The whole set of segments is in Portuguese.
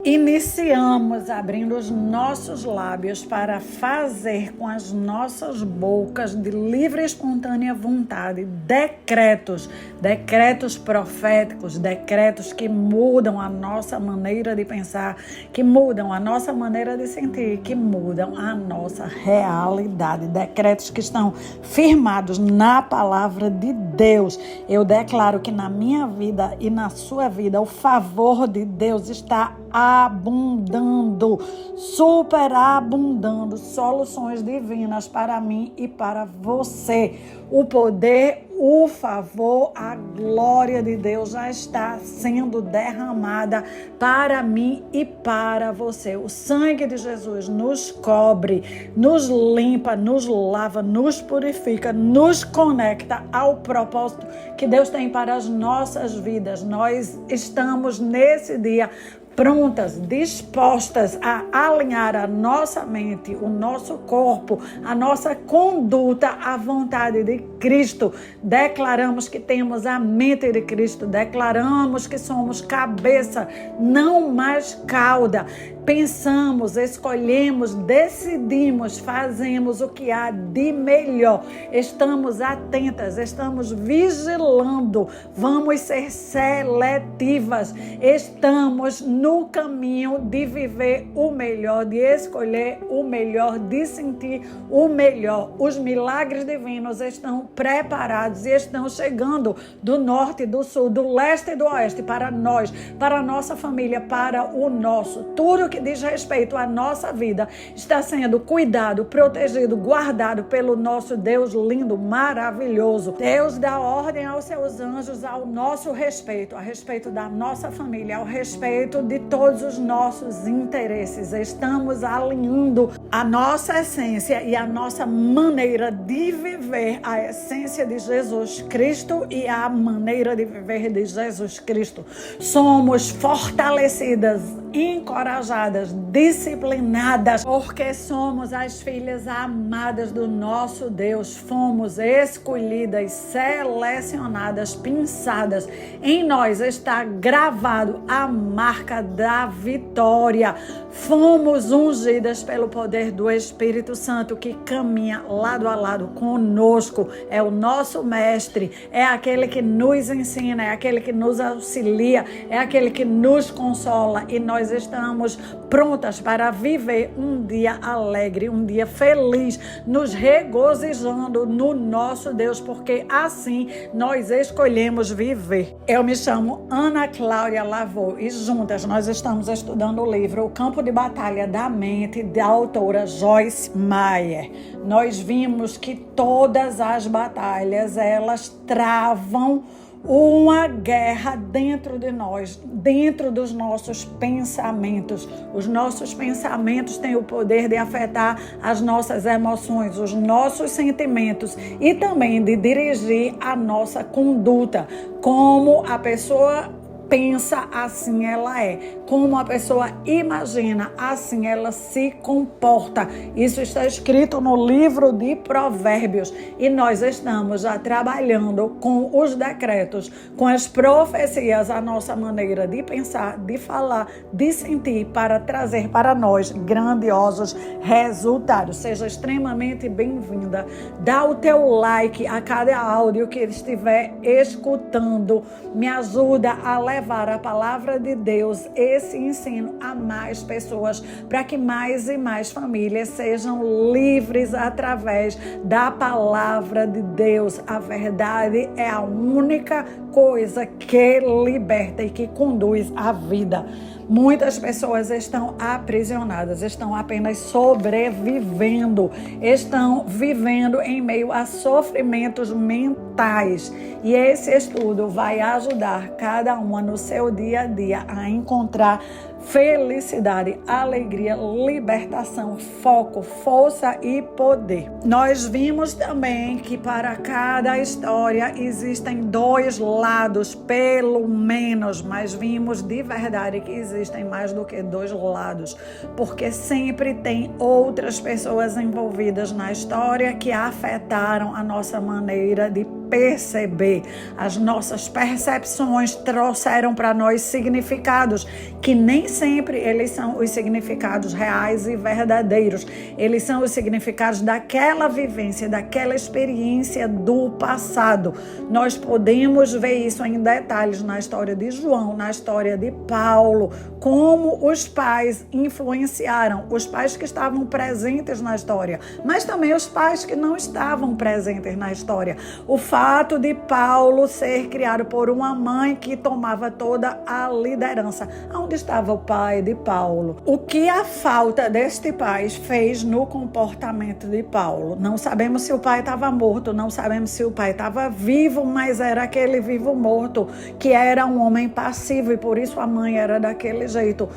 Iniciamos abrindo os nossos lábios para fazer com as nossas bocas de livre e espontânea vontade decretos proféticos, decretos que mudam a nossa maneira de pensar, que mudam a nossa maneira de sentir, que mudam a nossa realidade. Decretos que estão firmados na palavra de Deus. Eu declaro que na minha vida e na sua vida o favor de Deus está abundando, superabundando soluções divinas para mim e para você. O poder, o favor, a glória de Deus já está sendo derramada para mim e para você. O sangue de Jesus nos cobre, nos limpa, nos lava, nos purifica, nos conecta ao propósito que Deus tem para as nossas vidas. Nós estamos nesse dia prontas, dispostas a alinhar a nossa mente, o nosso corpo, a nossa conduta à vontade de Cristo. Declaramos que temos a mente de Cristo, declaramos que somos cabeça, não mais cauda. Pensamos, escolhemos, decidimos, fazemos o que há de melhor. Estamos atentas, estamos vigilando, vamos ser seletivas. Estamos no caminho de viver o melhor, de escolher o melhor, de sentir o melhor. Os milagres divinos estão preparados e estão chegando do norte, do sul, do leste e do oeste para nós, para a nossa família, para o nosso. Tudo que diz respeito à nossa vida está sendo cuidado, protegido, guardado pelo nosso Deus lindo, maravilhoso. Deus dá ordem aos seus anjos ao nosso respeito, a respeito da nossa família, ao respeito de todos os nossos interesses. Estamos alinhando a nossa essência e a nossa maneira de viver, a essência de Jesus Cristo e a maneira de viver de Jesus Cristo. Somos fortalecidas, encorajadas, disciplinadas, porque somos as filhas amadas do nosso Deus. Fomos escolhidas, selecionadas, pinçadas. Em nós está gravado a marca da vitória. Fomos ungidas pelo poder do Espírito Santo que caminha lado a lado conosco. É o nosso mestre, é aquele que nos ensina, é aquele que nos auxilia, é aquele que nos consola, e nós estamos prontas para viver um dia alegre, um dia feliz, nos regozijando no nosso Deus, porque assim nós escolhemos viver. Eu me chamo Ana Cláudia Lavô e juntas nós estamos estudando o livro O Campo de Batalha da Mente, da autora Joyce Meyer. Nós vimos que todas as batalhas, elas travam uma guerra dentro de nós, dentro dos nossos pensamentos. Os nossos pensamentos têm o poder de afetar as nossas emoções, os nossos sentimentos e também de dirigir a nossa conduta. Como a pessoa pensa, assim ela é. Como a pessoa imagina, assim ela se comporta. Isso está escrito no livro de Provérbios. E nós estamos já trabalhando com os decretos, com as profecias, a nossa maneira de pensar, de falar, de sentir, para trazer para nós grandiosos resultados. Seja extremamente bem-vinda. Dá o teu like a cada áudio que estiver escutando. Me ajuda a levar a palavra de Deus, esse ensino, a mais pessoas, para que mais e mais famílias sejam livres através da palavra de Deus. A verdade é a única coisa que liberta e que conduz à vida. Muitas pessoas estão aprisionadas, estão apenas sobrevivendo, estão vivendo em meio a sofrimentos mentais. E esse estudo vai ajudar cada uma no seu dia a dia a encontrar felicidade, alegria, libertação, foco, força e poder. Nós vimos também que para cada história existem dois lados, pelo menos, mas vimos de verdade que existem mais do que dois lados, porque sempre tem outras pessoas envolvidas na história que afetaram a nossa maneira de perceber. As nossas percepções trouxeram para nós significados que nem sempre eles são os significados reais e verdadeiros. Eles são os significados daquela vivência, daquela experiência do passado. Nós podemos ver isso em detalhes na história de João, na história de Paulo, como os pais influenciaram, os pais que estavam presentes na história, mas também os pais que não estavam presentes na história. O fato de Paulo ser criado por uma mãe que tomava toda a liderança. Onde estava o pai de Paulo? O que a falta deste pai fez no comportamento de Paulo? Não sabemos se o pai estava morto, não sabemos se o pai estava vivo, mas era aquele vivo morto, que era um homem passivo e por isso a mãe era daquele jeito.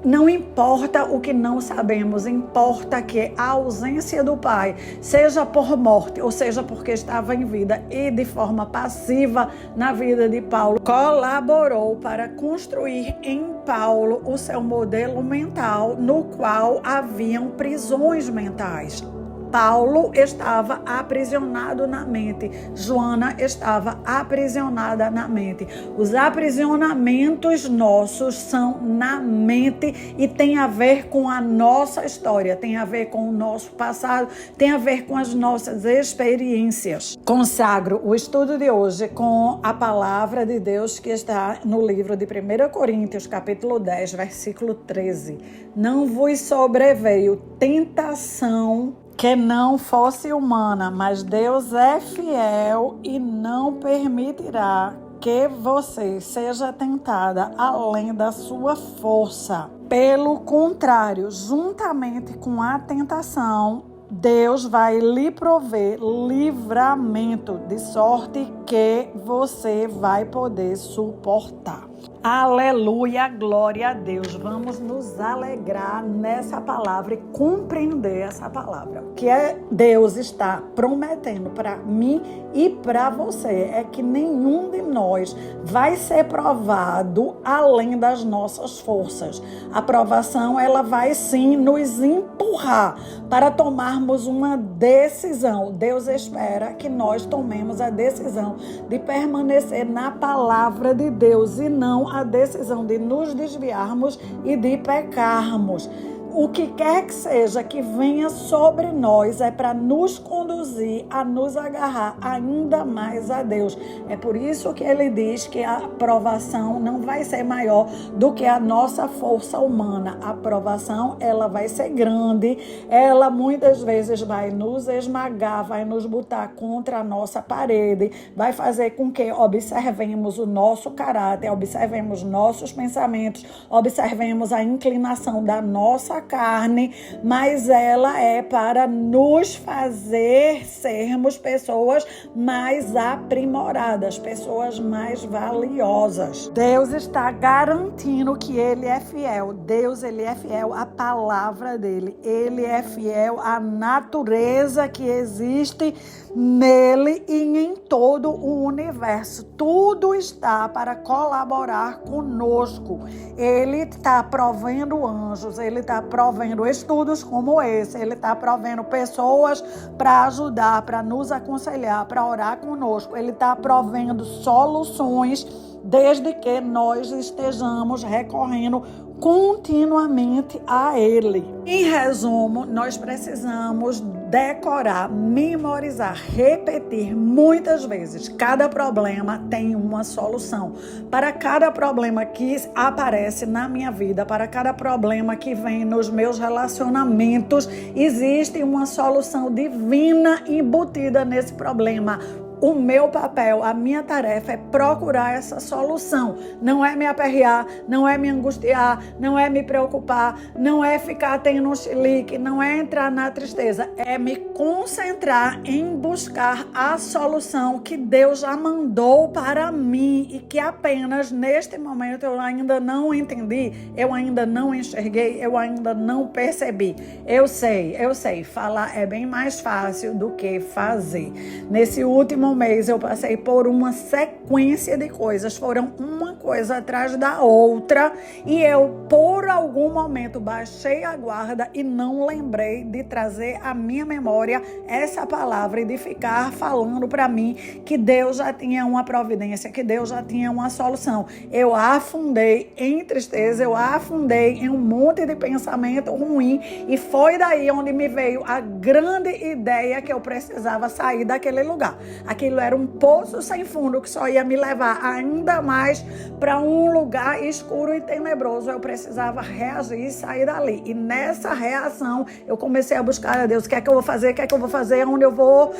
Não importa o que não sabemos, importa que a ausência do pai, seja por morte ou seja porque estava em vida e de forma passiva na vida de Paulo, colaborou para construir em Paulo o seu modelo mental, no qual haviam prisões mentais. Paulo estava aprisionado na mente. Joana estava aprisionada na mente. Os aprisionamentos nossos são na mente e tem a ver com a nossa história, tem a ver com o nosso passado, tem a ver com as nossas experiências. Consagro o estudo de hoje com a palavra de Deus que está no livro de 1 Coríntios, capítulo 10, versículo 13. Não vos sobreveio tentação que não fosse humana, mas Deus é fiel e não permitirá que você seja tentada além da sua força. Pelo contrário, juntamente com a tentação, Deus vai lhe prover livramento, de sorte que você vai poder suportar. Aleluia, glória a Deus. Vamos nos alegrar nessa palavra e compreender essa palavra. O que Deus está prometendo para mim e para você é que nenhum de nós vai ser provado além das nossas forças. A provação, ela vai sim nos empurrar para tomarmos uma decisão. Deus espera que nós tomemos a decisão de permanecer na palavra de Deus e não a decisão de nos desviarmos e de pecarmos. O que quer que seja que venha sobre nós é para nos conduzir a nos agarrar ainda mais a Deus. É por isso que ele diz que a provação não vai ser maior do que a nossa força humana. A provação, ela vai ser grande, ela muitas vezes vai nos esmagar, vai nos botar contra a nossa parede, vai fazer com que observemos o nosso caráter, observemos nossos pensamentos, observemos a inclinação da nossa carne, mas ela é para nos fazer sermos pessoas mais aprimoradas, pessoas mais valiosas. Deus está garantindo que Ele é fiel. Deus, Ele é fiel à palavra dEle. Ele é fiel à natureza que existe nele e em todo o universo. Tudo está para colaborar conosco. Ele está provendo anjos, Ele está provendo estudos como esse, Ele está provendo pessoas para ajudar, para nos aconselhar, para orar conosco. Ele está provendo soluções desde que nós estejamos recorrendo continuamente a Ele. Em resumo, nós precisamos decorar, memorizar, repetir muitas vezes. Cada problema tem uma solução. Para cada problema que aparece na minha vida, para cada problema que vem nos meus relacionamentos, existe uma solução divina embutida nesse problema. O meu papel, a minha tarefa é procurar essa solução. Não é me aperrear, não é me angustiar, não é me preocupar, não é ficar tendo um chilique, não é entrar na tristeza. É me concentrar em buscar a solução que Deus já mandou para mim e que apenas neste momento eu ainda não entendi, eu ainda não enxerguei, eu ainda não percebi. Eu sei, falar é bem mais fácil do que fazer. Nesse último último mês eu passei por uma sequência de coisas, foram uma coisa atrás da outra, e eu, por algum momento, baixei a guarda e não lembrei de trazer à minha memória essa palavra e de ficar falando para mim que Deus já tinha uma providência, que Deus já tinha uma solução. Eu afundei em tristeza, eu afundei em um monte de pensamento ruim, e foi daí onde me veio a grande ideia que eu precisava sair daquele lugar. Aquilo era um poço sem fundo que só ia me levar ainda mais para um lugar escuro e tenebroso. Eu precisava reagir e sair dali. E nessa reação eu comecei a buscar a Deus. O que é que eu vou fazer? O que é que eu vou fazer? Onde eu vou?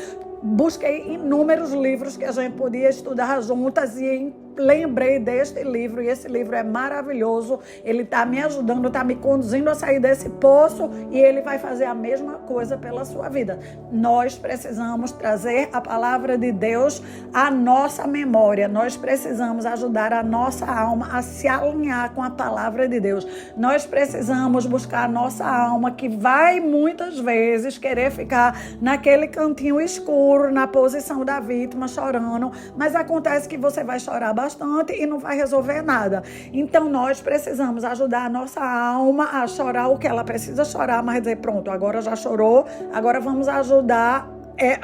Busquei inúmeros livros que a gente podia estudar juntas e lembrei deste livro, e esse livro é maravilhoso. Ele está me ajudando, está me conduzindo a sair desse poço, e ele vai fazer a mesma coisa pela sua vida. Nós precisamos trazer a palavra de Deus à nossa memória. Nós precisamos ajudar a nossa alma a se alinhar com a palavra de Deus. Nós precisamos buscar a nossa alma, que vai muitas vezes querer ficar naquele cantinho escuro, na posição da vítima, chorando, mas acontece que você vai chorar bastante e não vai resolver nada. Então nós precisamos ajudar a nossa alma a chorar o que ela precisa chorar, mas dizer, pronto, agora já chorou, agora vamos ajudar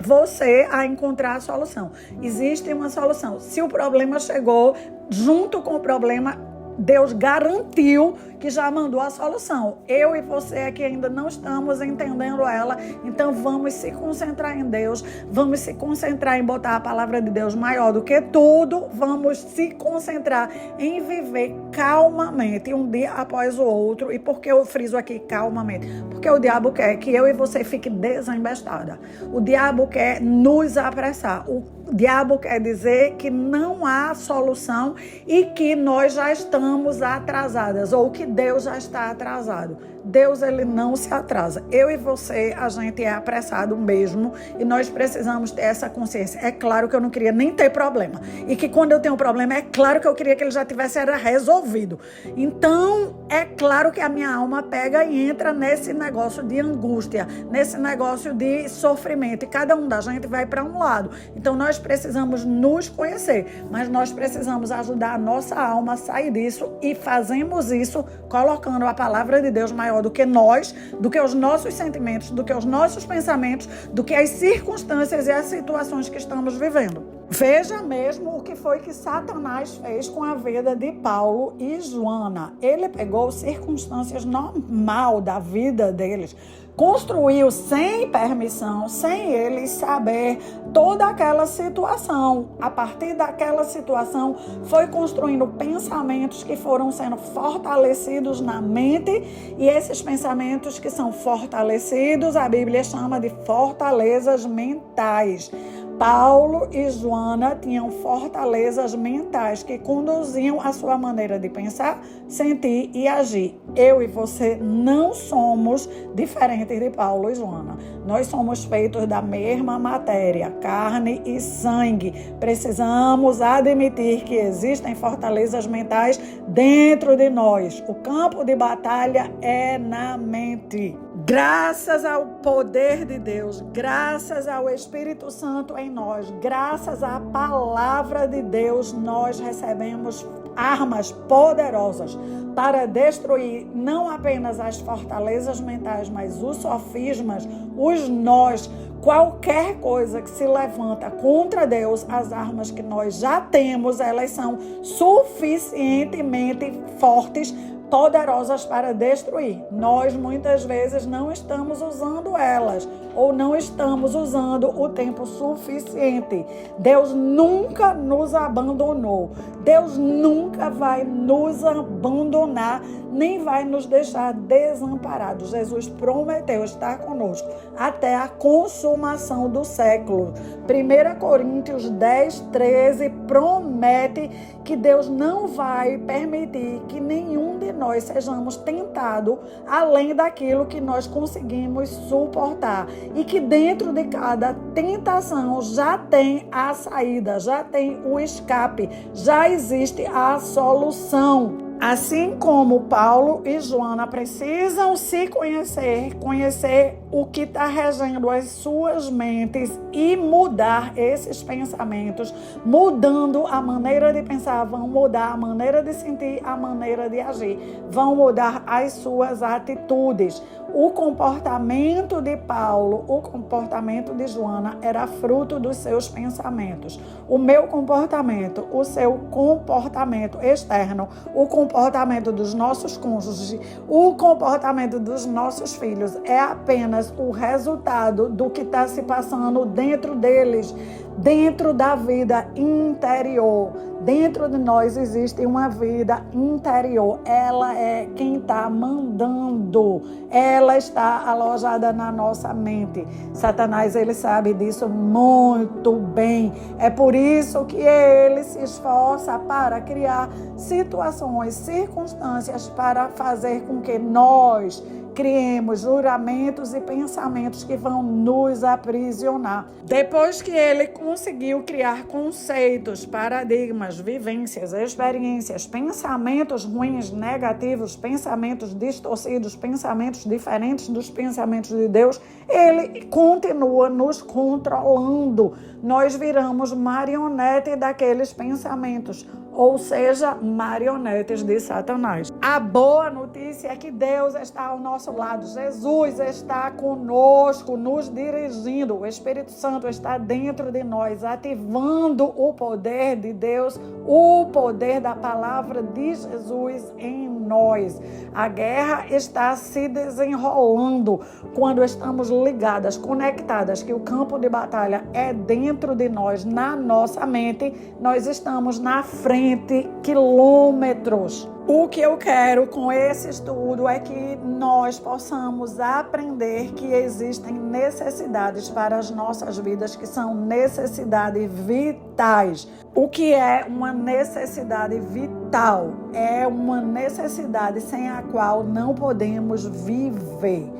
você a encontrar a solução. Existe uma solução. Se o problema chegou, junto com o problema, Deus garantiu que já mandou a solução. Eu e você aqui ainda não estamos entendendo ela, então vamos se concentrar em Deus, vamos se concentrar em botar a palavra de Deus maior do que tudo, vamos se concentrar em viver calmamente, um dia após o outro. E por que eu friso aqui calmamente? Porque o diabo quer que eu e você fique desembestada. O diabo quer nos apressar. O diabo quer dizer que não há solução e que nós já estamos atrasadas, ou que Deus já está atrasado. Deus, ele não se atrasa. Eu e você, a gente é apressado mesmo, e nós precisamos ter essa consciência. É claro que eu não queria nem ter problema, e que quando eu tenho problema, é claro que eu queria que ele já tivesse resolvido. Então, é claro que a minha alma pega e entra nesse negócio de angústia, nesse negócio de sofrimento, e cada um da gente vai para um lado. Então, nós precisamos nos conhecer, mas nós precisamos ajudar a nossa alma a sair disso, e fazemos isso colocando a palavra de Deus maior do que nós, do que os nossos sentimentos, do que os nossos pensamentos, do que as circunstâncias e as situações que estamos vivendo. Veja mesmo o que foi que Satanás fez com a vida de Paulo e Joana. Ele pegou circunstâncias normais da vida deles, construiu sem permissão, sem eles saber, toda aquela situação. A partir daquela situação, foi construindo pensamentos que foram sendo fortalecidos na mente, e esses pensamentos que são fortalecidos, a Bíblia chama de fortalezas mentais. Paulo e Joana tinham fortalezas mentais que conduziam a sua maneira de pensar, sentir e agir. Eu e você não somos diferentes de Paulo e Joana. Nós somos feitos da mesma matéria, carne e sangue. Precisamos admitir que existem fortalezas mentais dentro de nós. O campo de batalha é na mente. Graças ao poder de Deus, graças ao Espírito Santo em nós, graças à palavra de Deus, nós recebemos armas poderosas para destruir não apenas as fortalezas mentais, mas os sofismas, os nós, qualquer coisa que se levanta contra Deus. As armas que nós já temos, elas são suficientemente fortes, poderosas para destruir. Nós muitas vezes não estamos usando elas, ou não estamos usando o tempo suficiente. Deus nunca nos abandonou. Deus nunca vai nos abandonar, nem vai nos deixar desamparados. Jesus prometeu estar conosco até a consumação do século. 1 Coríntios 10:13 promete que Deus não vai permitir que nenhum de nós sejamos tentados além daquilo que nós conseguimos suportar, e que dentro de cada tentação já tem a saída, já tem o escape, já existe a solução. Assim como Paulo e Joana precisam se conhecer o que está regendo as suas mentes e mudar esses pensamentos, mudando a maneira de pensar, vão mudar a maneira de sentir, a maneira de agir, vão mudar as suas atitudes. O comportamento de Paulo, o comportamento de Joana era fruto dos seus pensamentos. O meu comportamento, o seu comportamento externo, o comportamento dos nossos cônjuges, o comportamento dos nossos filhos é apenas o resultado do que está se passando dentro deles, dentro da vida interior. Dentro de nós existe uma vida interior. Ela é quem está mandando. Ela está alojada na nossa mente. Satanás, ele sabe disso muito bem. É por isso que ele se esforça para criar situações, circunstâncias para fazer com que nós criemos juramentos e pensamentos que vão nos aprisionar. Depois que ele conseguiu criar conceitos, paradigmas, vivências, experiências, pensamentos ruins, negativos, pensamentos distorcidos, pensamentos diferentes dos pensamentos de Deus, ele continua nos controlando. Nós viramos marionete daqueles pensamentos, ou seja, marionetes de Satanás. A boa notícia é que Deus está ao nosso lado. Jesus está conosco, nos dirigindo. O Espírito Santo está dentro de nós, ativando o poder de Deus, o poder da palavra de Jesus em nós. A guerra está se desenrolando quando estamos ligadas, conectadas, que o campo de batalha é dentro de nós, na nossa mente. Nós estamos na frente, quilômetros. O que eu quero com esse estudo é que nós possamos aprender que existem necessidades para as nossas vidas que são necessidades vitais. O que é uma necessidade vital? É uma necessidade sem a qual não podemos viver.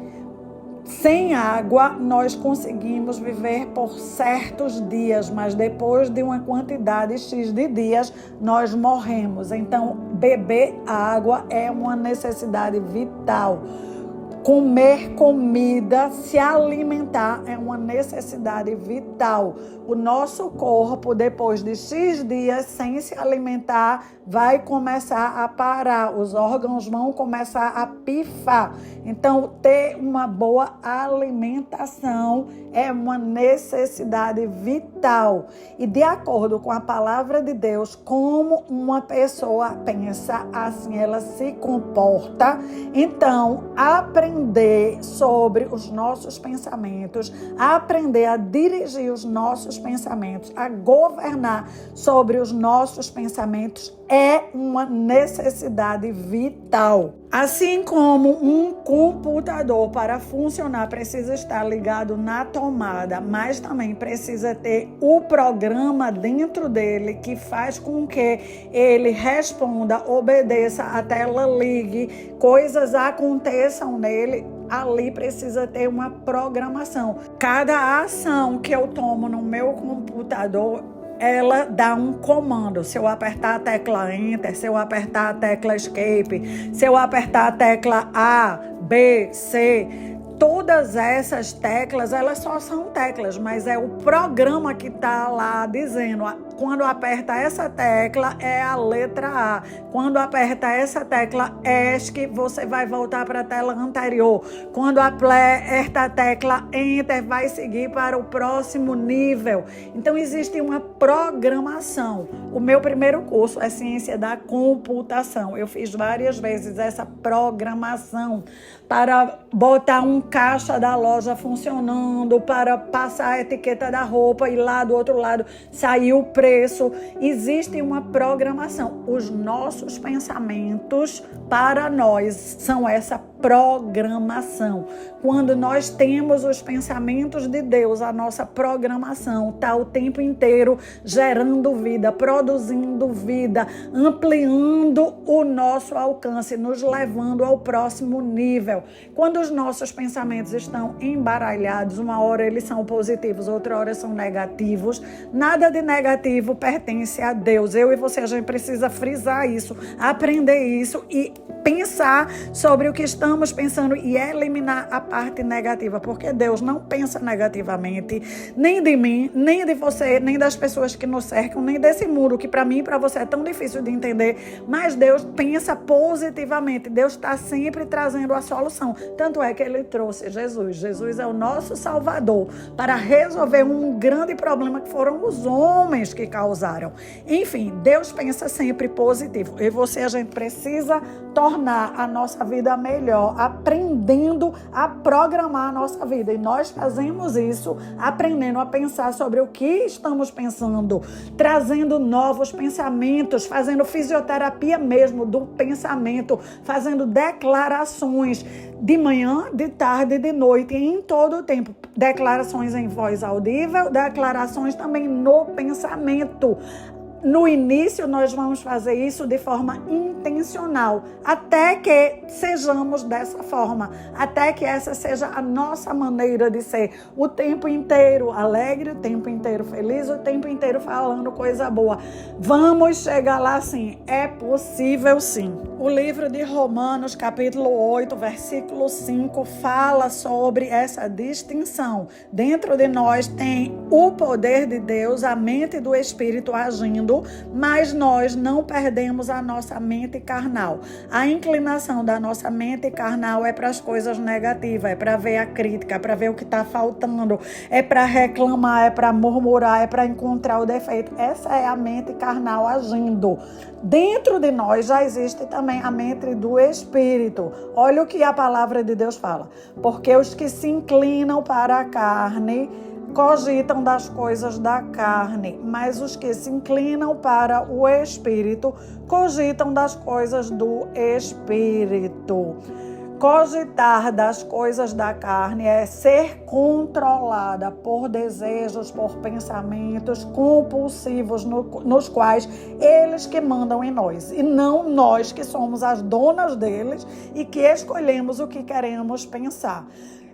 Sem água, nós conseguimos viver por certos dias, mas depois de uma quantidade X de dias, nós morremos. Então, beber água é uma necessidade vital. Comer comida, se alimentar é uma necessidade vital. O nosso corpo, depois de X dias sem se alimentar, vai começar a parar. Os órgãos vão começar a pifar. Então, ter uma boa alimentação é uma necessidade vital. E de acordo com a palavra de Deus, como uma pessoa pensa, assim ela se comporta. Então, aprender sobre os nossos pensamentos, aprender a dirigir os nossos pensamentos, a governar sobre os nossos pensamentos é uma necessidade vital. Assim como um computador para funcionar precisa estar ligado na tomada, mas também precisa ter o programa dentro dele que faz com que ele responda, obedeça, a tela ligue, coisas aconteçam nele. Ali precisa ter uma programação. Cada ação que eu tomo no meu computador, ela dá um comando. Se eu apertar a tecla Enter, se eu apertar a tecla Escape, se eu apertar a tecla A, B, C, todas essas teclas, elas só são teclas, mas é o programa que está lá dizendo, quando aperta essa tecla é a letra A, quando aperta essa tecla ESC, você vai voltar para a tela anterior, quando aperta a tecla Enter, vai seguir para o próximo nível. Então existe uma programação. O meu primeiro curso é Ciência da Computação. Eu fiz várias vezes essa programação para botar um caixa da loja funcionando, para passar a etiqueta da roupa e lá do outro lado sair o preço. Existe uma programação. Os nossos pensamentos para nós são essa programação. Quando nós temos os pensamentos de Deus, a nossa programação está o tempo inteiro gerando vida, produzindo vida, ampliando o nosso alcance, nos levando ao próximo nível. Quando os nossos pensamentos estão embaralhados, uma hora eles são positivos, outra hora são negativos, nada de negativo pertence a Deus. Eu e você, a gente precisa frisar isso, aprender isso e pensar sobre o que estamos pensando e eliminar a parte negativa, porque Deus não pensa negativamente, nem de mim, nem de você, nem das pessoas que nos cercam, nem desse mundo que para mim e para você é tão difícil de entender, mas Deus pensa positivamente. Deus está sempre trazendo a solução, tanto é que Ele trouxe Jesus. Jesus é o nosso Salvador para resolver um grande problema que foram os homens que causaram. Enfim, Deus pensa sempre positivo, e você, a gente precisa tornar a nossa vida melhor, aprendendo a programar a nossa vida. E nós fazemos isso aprendendo a pensar sobre o que estamos pensando, trazendo novos pensamentos, fazendo fisioterapia mesmo do pensamento, fazendo declarações de manhã, de tarde, de noite, em todo o tempo. Declarações em voz audível, declarações também no pensamento. No início, nós vamos fazer isso de forma intencional, até que sejamos dessa forma, até que essa seja a nossa maneira de ser o tempo inteiro alegre, o tempo inteiro feliz, o tempo inteiro falando coisa boa. Vamos chegar lá sim, é possível sim. O livro de Romanos, capítulo 8, versículo 5, fala sobre essa distinção. Dentro de nós tem o poder de Deus, a mente do Espírito agindo, mas nós não perdemos a nossa mente carnal. A inclinação da nossa mente carnal é para as coisas negativas, é para ver a crítica, é para ver o que está faltando, é para reclamar, é para murmurar, é para encontrar o defeito. Essa é a mente carnal agindo. Dentro de nós já existe também a mente do Espírito. Olha o que a palavra de Deus fala. Porque os que se inclinam para a carne cogitam das coisas da carne, mas os que se inclinam para o Espírito cogitam das coisas do Espírito. Cogitar das coisas da carne é ser controlada por desejos, por pensamentos compulsivos nos quais eles que mandam em nós, e não nós que somos as donas deles e que escolhemos o que queremos pensar.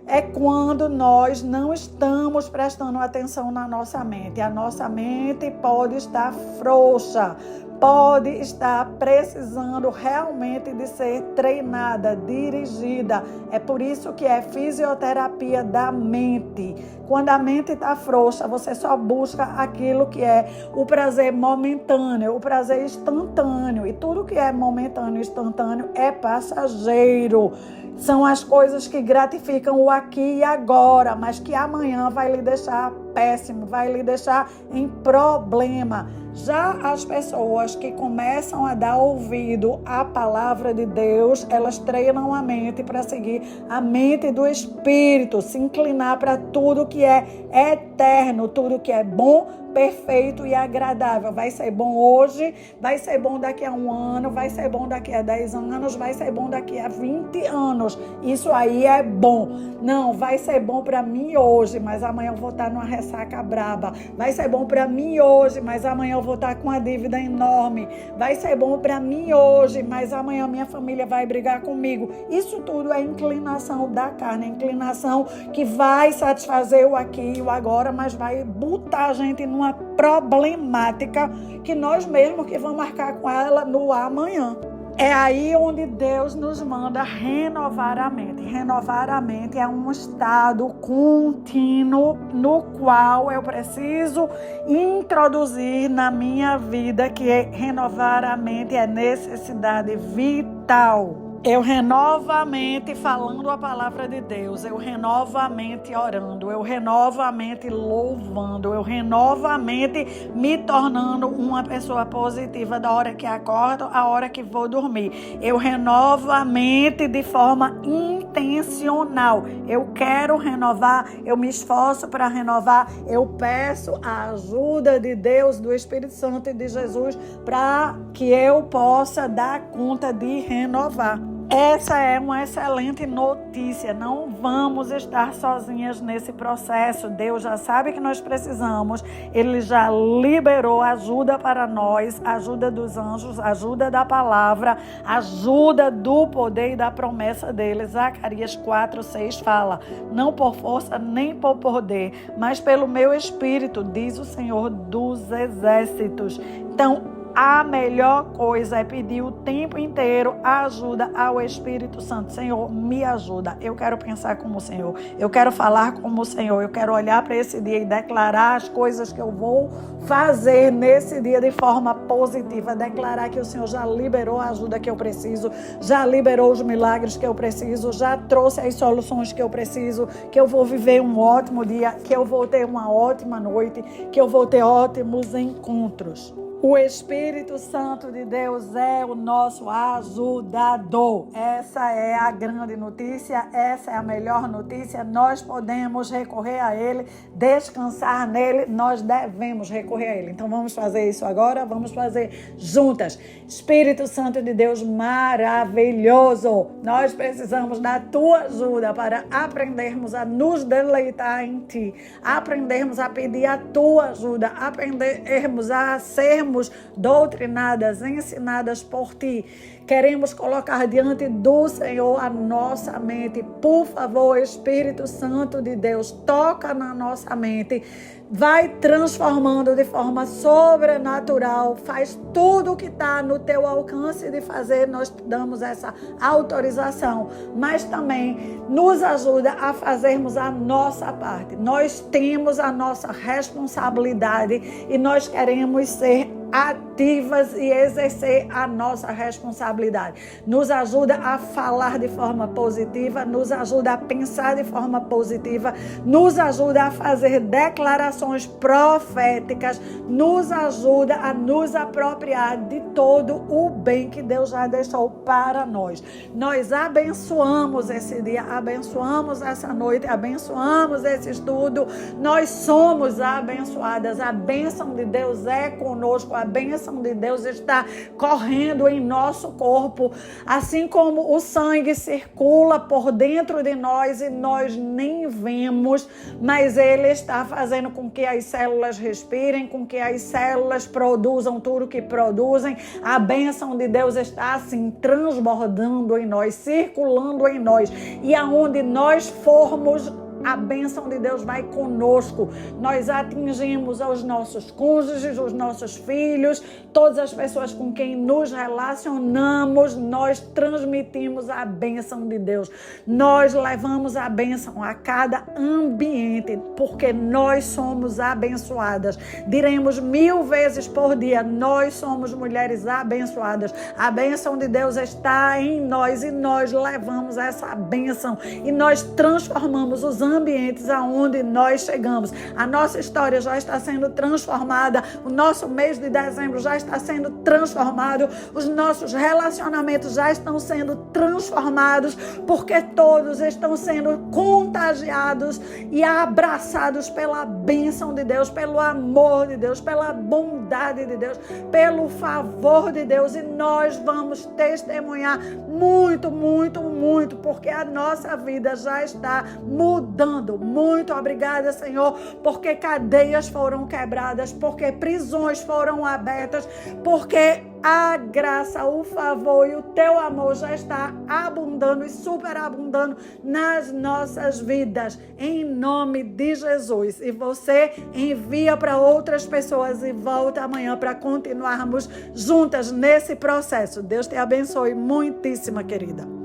É quando nós não estamos prestando atenção na nossa mente. A nossa mente pode estar frouxa, pode estar precisando realmente de ser treinada, dirigida. É por isso que é fisioterapia da mente. Quando a mente está frouxa, você só busca aquilo que é o prazer momentâneo, o prazer instantâneo. E tudo que é momentâneo e instantâneo é passageiro. São as coisas que gratificam o aqui e agora, mas que amanhã vai lhe deixar péssimo, vai lhe deixar em problema. Já as pessoas que começam a dar ouvido à palavra de Deus, elas treinam a mente para seguir a mente do Espírito, se inclinar para tudo que é eterno, tudo que é bom, perfeito e agradável. Vai ser bom hoje, vai ser bom daqui a 1 ano, vai ser bom daqui a 10 anos, vai ser bom daqui a 20 anos. Isso aí é bom. Não, vai ser bom para mim hoje, mas amanhã eu vou estar numa ressaca braba. Vai ser bom para mim hoje, mas amanhã eu vou estar com uma dívida enorme. Vai ser bom para mim hoje, mas amanhã minha família vai brigar comigo. Isso tudo é inclinação da carne, inclinação que vai satisfazer o aqui e o agora, mas vai botar a gente numa problemática que nós mesmos que vamos marcar com ela no amanhã. É aí onde Deus nos manda renovar a mente. Renovar a mente é um estado contínuo no qual eu preciso introduzir na minha vida que renovar a mente é necessidade vital. Eu renovo a mente falando a palavra de Deus, eu renovo a mente orando, eu renovo a mente louvando, eu renovo a mente me tornando uma pessoa positiva da hora que acordo à hora que vou dormir. Eu renovo a mente de forma intencional. Eu quero renovar, eu me esforço para renovar, eu peço a ajuda de Deus, do Espírito Santo e de Jesus para que eu possa dar conta de renovar. Essa é uma excelente notícia. Não vamos estar sozinhas nesse processo. Deus já sabe que nós precisamos. Ele já liberou ajuda para nós, ajuda dos anjos, ajuda da palavra, ajuda do poder e da promessa dele. Zacarias 4:6 fala: não por força nem por poder, mas pelo meu espírito, diz o Senhor dos exércitos. Então, a melhor coisa é pedir o tempo inteiro a ajuda ao Espírito Santo. Senhor, me ajuda. Eu quero pensar como o Senhor. Eu quero falar como o Senhor. Eu quero olhar para esse dia e declarar as coisas que eu vou fazer nesse dia de forma positiva. Declarar que o Senhor já liberou a ajuda que eu preciso, já liberou os milagres que eu preciso, já trouxe as soluções que eu preciso, que eu vou viver um ótimo dia, que eu vou ter uma ótima noite, que eu vou ter ótimos encontros. O Espírito Santo de Deus é o nosso ajudador. Essa é a grande notícia, essa é a melhor notícia. Nós podemos recorrer a Ele, descansar nele, nós devemos recorrer a Ele. Então vamos fazer isso agora, vamos fazer juntas. Espírito Santo de Deus maravilhoso, nós precisamos da Tua ajuda para aprendermos a nos deleitar em Ti, aprendermos a pedir a Tua ajuda, aprendermos a sermos doutrinadas, ensinadas por Ti. Queremos colocar diante do Senhor a nossa mente. Por favor, Espírito Santo de Deus, toca na nossa mente, vai transformando de forma sobrenatural, faz tudo o que está no Teu alcance de fazer. Nós te damos essa autorização, mas também nos ajuda a fazermos a nossa parte. Nós temos a nossa responsabilidade e nós queremos ser ativas e exercer a nossa responsabilidade. Nos ajuda a falar de forma positiva, nos ajuda a pensar de forma positiva, nos ajuda a fazer declarações proféticas, nos ajuda a nos apropriar de todo o bem que Deus já deixou para nós. Nós abençoamos esse dia, abençoamos essa noite, abençoamos esse estudo. Nós somos abençoadas. A bênção de Deus é conosco. A bênção de Deus está correndo em nosso corpo, assim como o sangue circula por dentro de nós e nós nem vemos, mas ele está fazendo com que as células respirem, com que as células produzam tudo o que produzem. A bênção de Deus está assim transbordando em nós, circulando em nós, e aonde nós formos, a bênção de Deus vai conosco. Nós atingimos os nossos cônjuges, os nossos filhos, todas as pessoas com quem nos relacionamos, nós transmitimos a bênção de Deus. Nós levamos a bênção a cada ambiente, porque nós somos abençoadas. Diremos 1000 vezes por dia, nós somos mulheres abençoadas. A bênção de Deus está em nós e nós levamos essa bênção e nós transformamos os ambientes aonde nós chegamos. A nossa história já está sendo transformada, o nosso mês de dezembro já está sendo transformado, os nossos relacionamentos já estão sendo transformados, porque todos estão sendo contagiados e abraçados pela bênção de Deus, pelo amor de Deus, pela bondade de Deus, pelo favor de Deus, e nós vamos testemunhar muito, muito, muito, porque a nossa vida já está mudando. Muito obrigada, Senhor, porque cadeias foram quebradas, porque prisões foram abertas, porque a graça, o favor e o Teu amor já está abundando e superabundando nas nossas vidas, em nome de Jesus. E você envia para outras pessoas e volta amanhã para continuarmos juntas nesse processo. Deus te abençoe muitíssimo, querida.